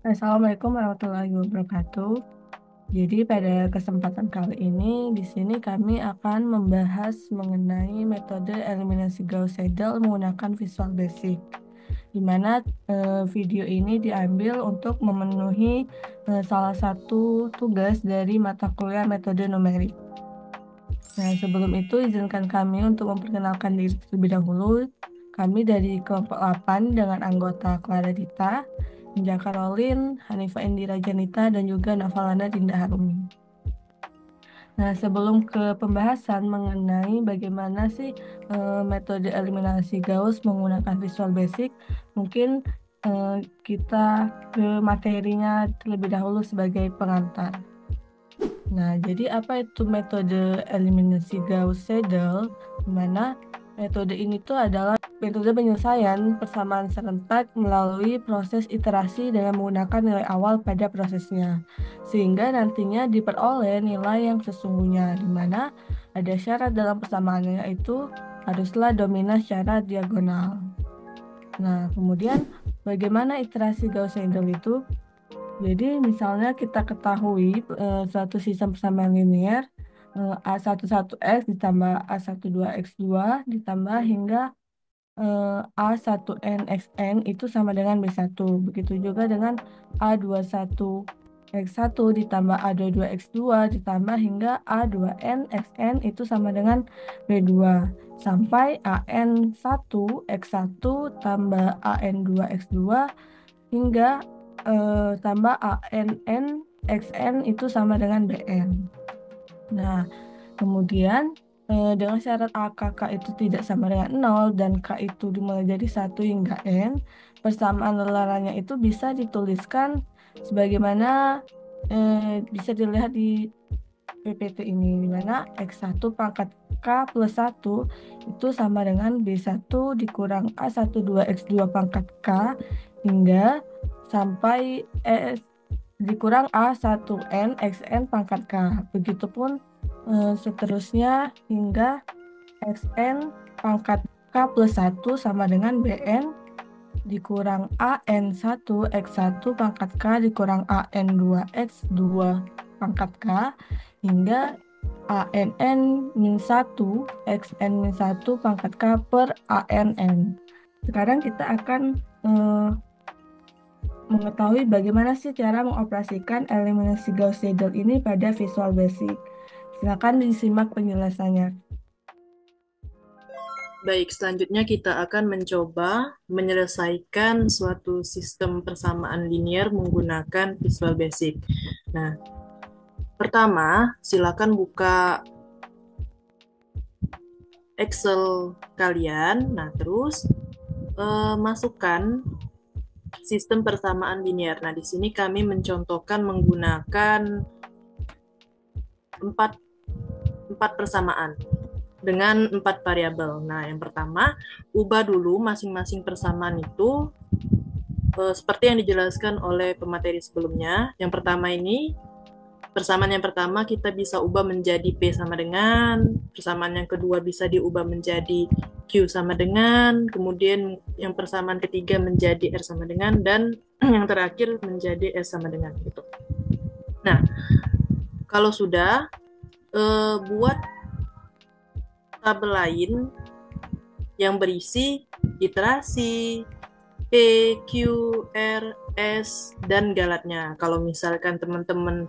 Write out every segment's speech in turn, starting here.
Assalamualaikum warahmatullahi wabarakatuh. Jadi pada kesempatan kali ini di sini kami akan membahas mengenai metode eliminasi Gauss-Seidel menggunakan Visual Basic, di mana video ini diambil untuk memenuhi salah satu tugas dari mata kuliah metode numerik. Nah, sebelum itu izinkan kami untuk memperkenalkan diri terlebih dahulu. Kami dari kelompok 8 dengan anggota Clara Dita, Inja Karolin, Hanifa Indira Janita, dan juga Navalana Dinda Harumi. Nah, sebelum ke pembahasan mengenai bagaimana sih metode eliminasi Gauss menggunakan Visual Basic, mungkin kita ke materinya terlebih dahulu sebagai pengantar. Nah, jadi apa itu metode eliminasi Gauss-Seidel? Di mana metode ini tuh adalah metode penyelesaian persamaan serentak melalui proses iterasi dengan menggunakan nilai awal pada prosesnya, sehingga nantinya diperoleh nilai yang sesungguhnya, di mana ada syarat dalam persamaannya yaitu haruslah dominan secara diagonal. Nah, kemudian bagaimana iterasi Gauss-Seidel itu? Jadi misalnya kita ketahui suatu sistem persamaan linear A11X ditambah A12X2 ditambah hingga A1NXN itu sama dengan B1. Begitu juga dengan A21X1 ditambah A22X2 ditambah hingga A2NXN itu sama dengan B2. Sampai AN1X1 tambah AN2X2 hingga tambah ANN XN itu sama dengan BN. Nah, kemudian dengan syarat AKK itu tidak sama dengan 0 dan K itu dimulai dari 1 hingga N, persamaan larannya itu bisa dituliskan sebagaimana bisa dilihat di PPT ini, di mana X1 pangkat K plus 1 itu sama dengan B1 dikurang A12X2 pangkat K hingga sampai dikurang A1N XN pangkat K. Begitupun seterusnya hingga XN pangkat K plus 1 sama dengan BN dikurang AN1X1 pangkat K dikurang AN2X2 pangkat K hingga ANN-1 XN-1 pangkat K per ANN. Sekarang kita akan mengetahui bagaimana sih cara mengoperasikan eliminasi Gauss-Seidel ini pada Visual Basic. Silakan disimak penjelasannya. Baik, selanjutnya kita akan mencoba menyelesaikan suatu sistem persamaan linear menggunakan Visual Basic. Nah, pertama, silakan buka Excel kalian. Nah, terus masukkan sistem persamaan linear. Nah, di sini kami mencontohkan menggunakan empat persamaan dengan 4 variabel. Nah, yang pertama, ubah dulu masing-masing persamaan itu seperti yang dijelaskan oleh pemateri sebelumnya. Yang pertama ini, persamaan yang pertama kita bisa ubah menjadi P sama dengan, persamaan yang kedua bisa diubah menjadi Q sama dengan, kemudian yang persamaan ketiga menjadi R sama dengan, dan yang terakhir menjadi S sama dengan gitu. Nah, kalau sudah, buat tabel lain yang berisi iterasi P, Q, R, S, dan galatnya. Kalau misalkan teman-teman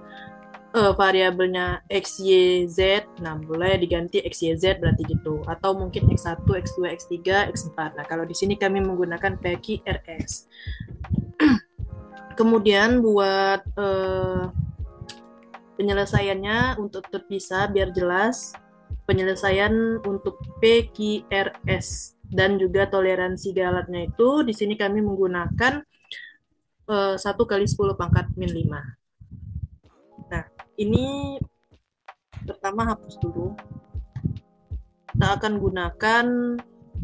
variabelnya X, Y, Z, nah boleh diganti X, Y, Z berarti gitu. Atau mungkin X1, X2, X3, X4. Nah, kalau di sini kami menggunakan P, Q, R, S. Kemudian buat penyelesaiannya untuk terpisah biar jelas, penyelesaian untuk PQRS dan juga toleransi galatnya itu di sini kami menggunakan 1 kali 10 pangkat min 5. Nah, ini pertama hapus dulu. Kita akan gunakan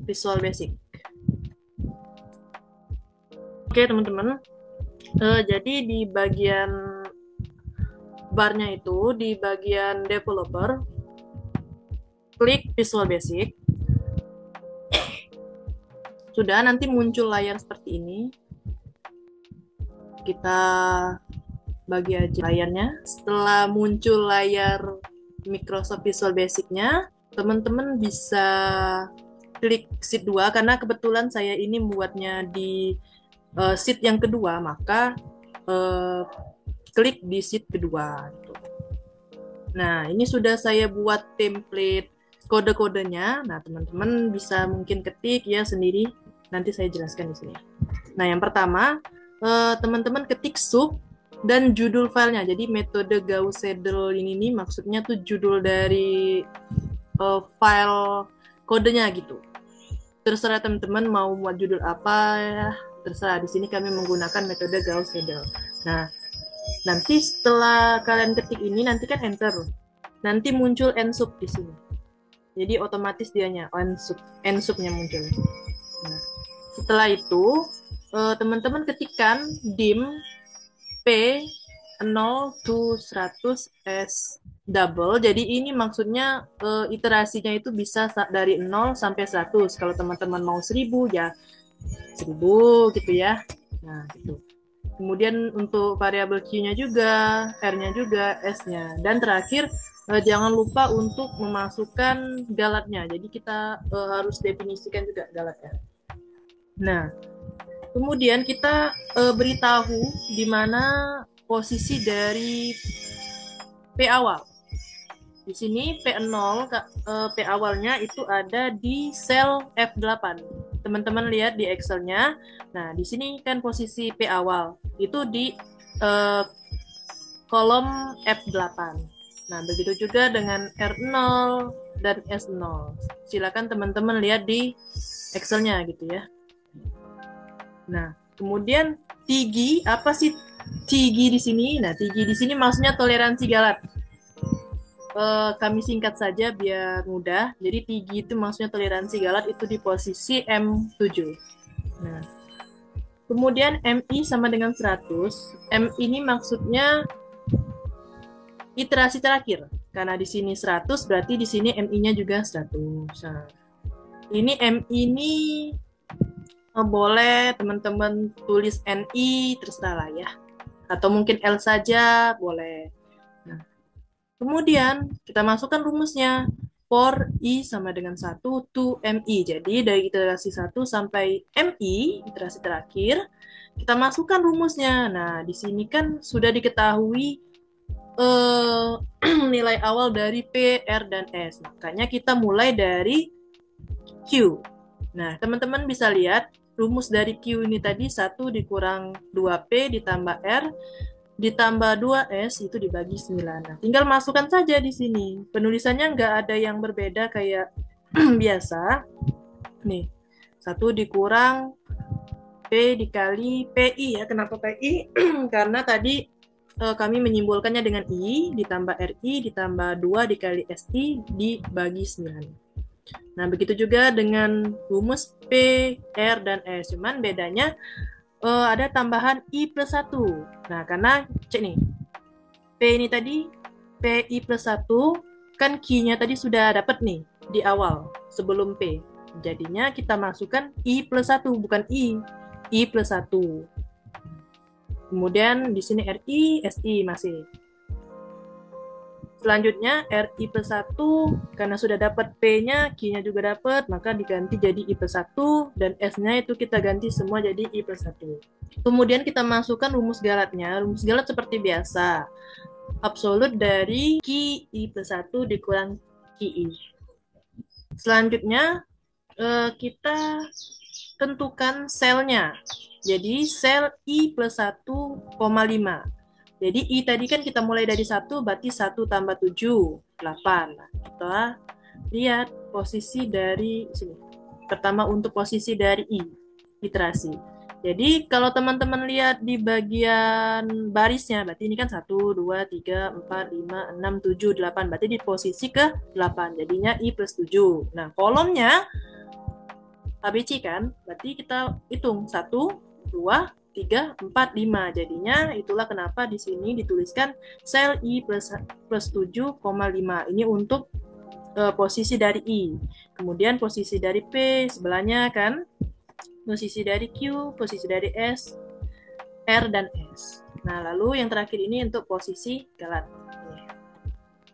Visual Basic. Oke, teman-teman. Jadi di bagian barnya itu, di bagian developer, klik Visual Basic. Sudah, nanti muncul layar seperti ini. kita bagi aja layarnya. Setelah muncul layar Microsoft Visual Basic-nya, teman-teman bisa klik sheet 2 karena kebetulan saya ini membuatnya di sheet yang kedua, maka klik di sheet kedua. Nah, ini sudah saya buat template kode-kodenya. Nah, teman-teman bisa mungkin ketik ya sendiri. Nanti saya jelaskan di sini. Nah, yang pertama, teman-teman ketik sub dan judul filenya. Jadi metode Gauss Seidel ini nih maksudnya tuh judul dari file kodenya gitu. Terserah teman-teman mau buat judul apa ya, terserah. Di sini kami menggunakan metode Gauss Seidel. Nah, nanti setelah kalian ketik ini, nanti kan enter. Nanti muncul nsub di sini. Jadi otomatis dianya nsub-nya muncul. Nah, setelah itu teman-teman ketikkan dim p 0 to 100 s double. Jadi ini maksudnya iterasinya itu bisa dari 0 sampai 100. Kalau teman-teman mau 1000 ya 1000 gitu ya. Nah, gitu. Kemudian untuk variabel Q-nya juga, R-nya juga, S-nya. Dan terakhir, jangan lupa untuk memasukkan galatnya. Jadi kita harus definisikan juga galatnya. Nah, kemudian kita beritahu di mana posisi dari P awal. Di sini P0, P awalnya itu ada di sel F8. Teman-teman lihat di Excel-nya. Nah, di sini kan posisi P awal itu di kolom F8. Nah, begitu juga dengan R0 dan S0. Silakan teman-teman lihat di Excel-nya gitu ya. Nah, kemudian TIGI, apa sih TIGI di sini? Nah, TIGI di sini maksudnya toleransi galat. Kami singkat saja biar mudah. Jadi TIGI itu maksudnya toleransi galat itu di posisi M7. Nah, kemudian MI sama dengan 100. M ini maksudnya iterasi terakhir. Karena di sini 100 berarti di sini MI-nya juga 100. Nah, ini MI ini boleh teman-teman tulis NI terserah lah ya. Atau mungkin L saja boleh. Nah, kemudian kita masukkan rumusnya. For I sama dengan 1 to MI. Jadi dari iterasi 1 sampai MI, iterasi terakhir, kita masukkan rumusnya. Nah, di sini kan sudah diketahui nilai awal dari P, R, dan S. Makanya kita mulai dari Q. Nah, teman-teman bisa lihat rumus dari Q ini tadi 1 dikurang 2P ditambah R ditambah 2S itu dibagi 9. Nah, tinggal masukkan saja di sini. Penulisannya nggak ada yang berbeda kayak biasa. Nih, 1 dikurang P dikali PI ya. Kenapa PI? Karena tadi kami menyimbolkannya dengan I ditambah RI ditambah 2 dikali SI dibagi 9. Nah, begitu juga dengan rumus P, R, dan S. Cuman bedanya ada tambahan I plus 1. Nah, karena cek nih, P ini tadi, PI plus 1, kan Q-nya tadi sudah dapat nih di awal, sebelum P. Jadinya kita masukkan I plus 1, bukan I plus 1. Kemudian di sini RI, SI masih. Selanjutnya RI plus 1, karena sudah dapat P-nya, Q-nya juga dapat, maka diganti jadi I plus 1, dan S-nya itu kita ganti semua jadi I plus 1. Kemudian kita masukkan rumus galatnya. Rumus galat seperti biasa. Absolut dari QI plus 1 dikurang QI. Selanjutnya, kita tentukan selnya. Jadi, sel I plus 1,5. Jadi I tadi kan kita mulai dari 1, berarti 1 tambah 7, 8. Nah, kita lihat posisi dari sini. Pertama untuk posisi dari I, iterasi. Jadi kalau teman-teman lihat di bagian barisnya, berarti ini kan 1, 2, 3, 4, 5, 6, 7, 8. Berarti di posisi ke 8. Jadinya I plus 7. Nah, kolomnya ABC kan, berarti kita hitung 1, 2, 3, 4, 5. Jadinya itulah kenapa di sini dituliskan sel I plus 7,5. Ini untuk posisi dari I. Kemudian posisi dari P sebelahnya kan, posisi dari Q, posisi dari S, R, dan S. Nah, lalu yang terakhir ini untuk posisi galat.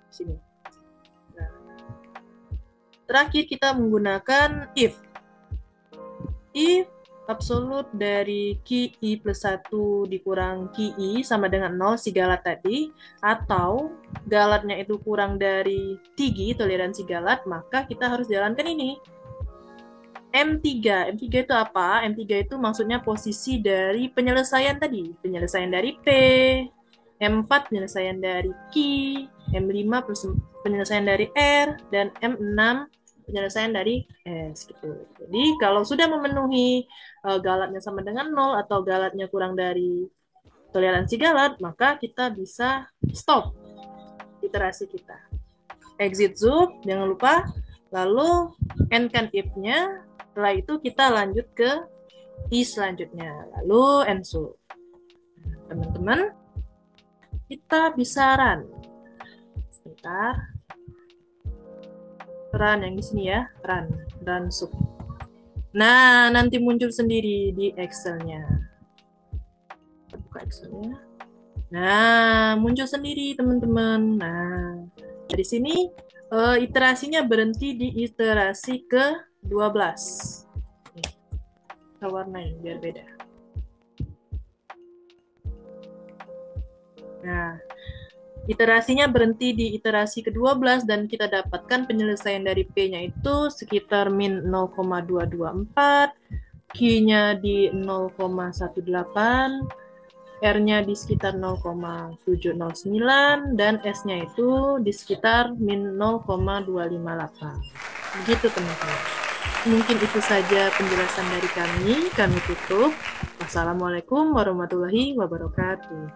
Sini. Nah, terakhir kita menggunakan if. If absolut dari Ki I plus 1 dikurang Ki I sama dengan 0 si galat tadi, atau galatnya itu kurang dari Tigi, toleransi galat, maka kita harus jalankan ini. M3. M3 itu apa? M3 itu maksudnya posisi dari penyelesaian tadi. Penyelesaian dari P, M4 penyelesaian dari Ki, M5 penyelesaian dari R, dan M6 penyelesaian dari S gitu. Jadi kalau sudah memenuhi galatnya sama dengan 0 atau galatnya kurang dari toleransi galat, maka kita bisa stop iterasi kita. Exit zoom, jangan lupa. Lalu endkan if-nya. Setelah itu kita lanjut ke I selanjutnya. Lalu end zoom. Teman-teman, kita bisa run. Sebentar. Run yang di sini ya, run sub. Nah, nanti muncul sendiri di Excel-nya. Buka Excel-nya. Nah, muncul sendiri teman-teman. Nah, dari sini iterasinya berhenti di iterasi ke-12. Kita warnain biar beda. Nah, iterasinya berhenti di iterasi ke-12 dan kita dapatkan penyelesaian dari P-nya itu sekitar min 0,224, Q-nya di 0,18, R-nya di sekitar 0,709, dan S-nya itu di sekitar min 0,258. Begitu teman-teman. Mungkin itu saja penjelasan dari kami. Kami tutup. Wassalamualaikum warahmatullahi wabarakatuh.